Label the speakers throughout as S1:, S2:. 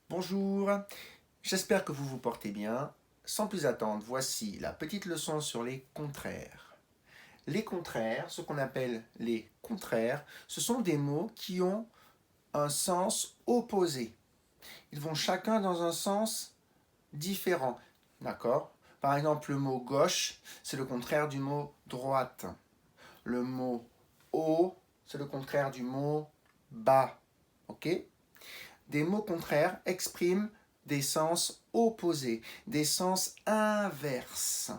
S1: Bonjour, j'espère que vous vous portez bien. Sans plus attendre, voici la petite leçon sur les contraires. Les contraires, ce qu'on appelle les contraires, ce sont des mots qui ont un sens opposé. Ils vont chacun dans un sens différent. D'accord? Par exemple, le mot gauche, c'est le contraire du mot droite. Le mot haut, c'est le contraire du mot bas. Ok? Des mots contraires expriment des sens opposés, des sens inverses.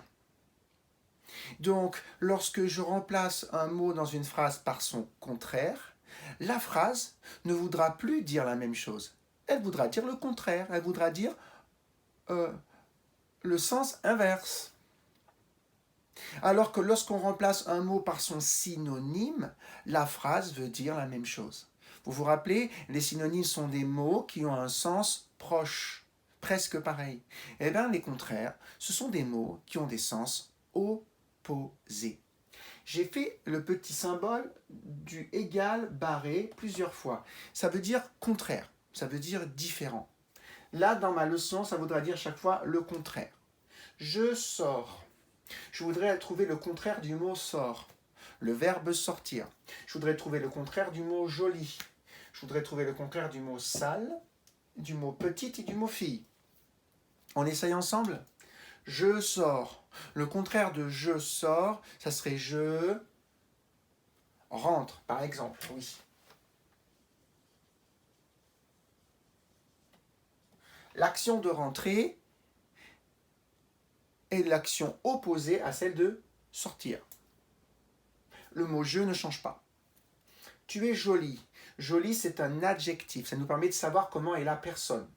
S1: Donc, lorsque je remplace un mot dans une phrase par son contraire, la phrase ne voudra plus dire la même chose. Elle voudra dire le contraire, elle voudra dire euh, le sens inverse. Alors que lorsqu'on remplace un mot par son synonyme, la phrase veut dire la même chose. Vous vous rappelez, les synonymes sont des mots qui ont un sens proche, presque pareil. Eh bien, les contraires, ce sont des mots qui ont des sens opposés. J'ai fait le petit symbole du égal barré plusieurs fois. Ça veut dire contraire, ça veut dire différent. Là, dans ma leçon, ça voudra dire chaque fois le contraire. Je sors. Je voudrais trouver le contraire du mot sort, le verbe sortir. Je voudrais trouver le contraire du mot joli. Je voudrais trouver le contraire du mot sale, du mot petite et du mot fille. On essaye ensemble? Je sors. Le contraire de je sors, ça serait je rentre, par exemple. Oui. L'action de rentrer est l'action opposée à celle de sortir. Le mot je ne change pas. Tu es jolie. Jolie, c'est un adjectif. Ça nous permet de savoir comment est la personne.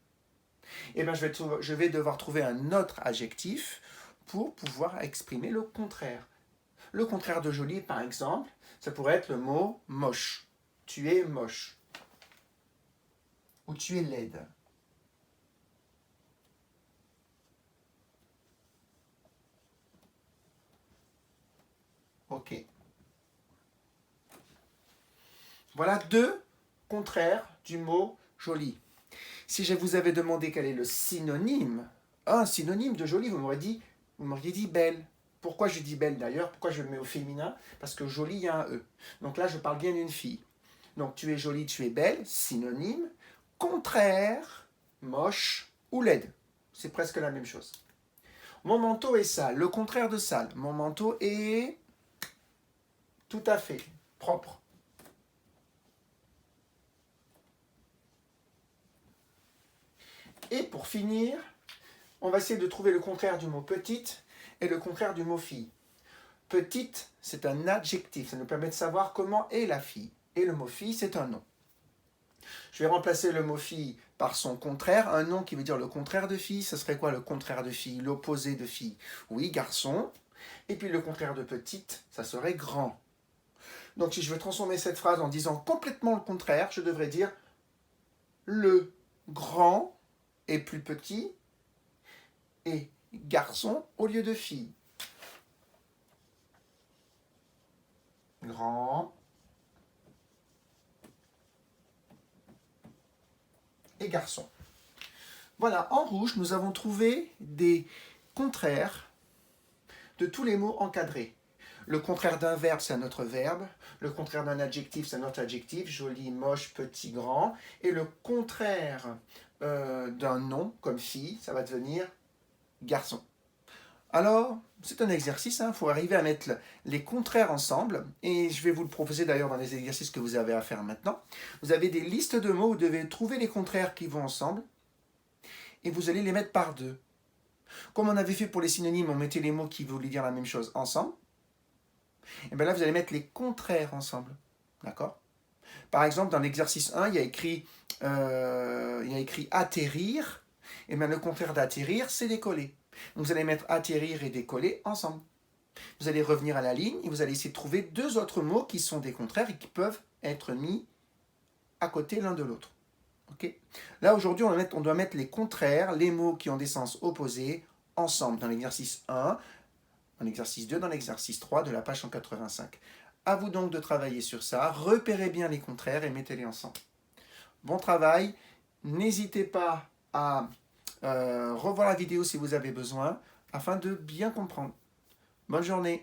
S1: Eh bien, je vais devoir trouver un autre adjectif pour pouvoir exprimer le contraire. Le contraire de jolie, par exemple, ça pourrait être le mot moche. Tu es moche. Ou tu es laide. Ok. Voilà deux contraires du mot joli. Si je vous avais demandé quel est le synonyme, un synonyme de joli, vous m'auriez dit belle. Pourquoi je dis belle d'ailleurs? Pourquoi je le mets au féminin? Parce que joli, il y a un E. Donc là, je parle bien d'une fille. Donc tu es jolie, tu es belle, synonyme. Contraire, moche ou laide. C'est presque la même chose. Mon manteau est sale. Le contraire de sale. Mon manteau est tout à fait propre. Et pour finir, on va essayer de trouver le contraire du mot petite et le contraire du mot fille. Petite, c'est un adjectif. Ça nous permet de savoir comment est la fille. Et le mot fille, c'est un nom. Je vais remplacer le mot fille par son contraire. Un nom qui veut dire le contraire de fille, ce serait quoi le contraire de fille? L'opposé de fille? Oui, garçon. Et puis le contraire de petite, ça serait grand. Donc si je veux transformer cette phrase en disant complètement le contraire, je devrais dire le grand est plus petit et garçon au lieu de fille. Grand et garçon. Voilà, en rouge, nous avons trouvé des contraires de tous les mots encadrés. Le contraire d'un verbe, c'est un autre verbe. Le contraire d'un adjectif, c'est un autre adjectif. Joli, moche, petit, grand. Et le contraire d'un nom, comme fille, ça va devenir garçon. Alors, c'est un exercice, il faut arriver à mettre les contraires ensemble, et je vais vous le proposer d'ailleurs dans les exercices que vous avez à faire maintenant. Vous avez des listes de mots, vous devez trouver les contraires qui vont ensemble, et vous allez les mettre par deux. Comme on avait fait pour les synonymes, on mettait les mots qui voulaient dire la même chose ensemble, et bien là vous allez mettre les contraires ensemble. D'accord? Par exemple, dans l'exercice 1, il y a écrit atterrir, et bien le contraire d'atterrir, c'est décoller. Donc vous allez mettre atterrir et décoller ensemble. Vous allez revenir à la ligne et vous allez essayer de trouver deux autres mots qui sont des contraires et qui peuvent être mis à côté l'un de l'autre. Okay? Là, aujourd'hui, on doit mettre les contraires, les mots qui ont des sens opposés, ensemble dans l'exercice 1, dans l'exercice 2, dans l'exercice 3 de la page 185. À vous donc de travailler sur ça, repérez bien les contraires et mettez-les ensemble. Bon travail, n'hésitez pas à revoir la vidéo si vous avez besoin, afin de bien comprendre. Bonne journée.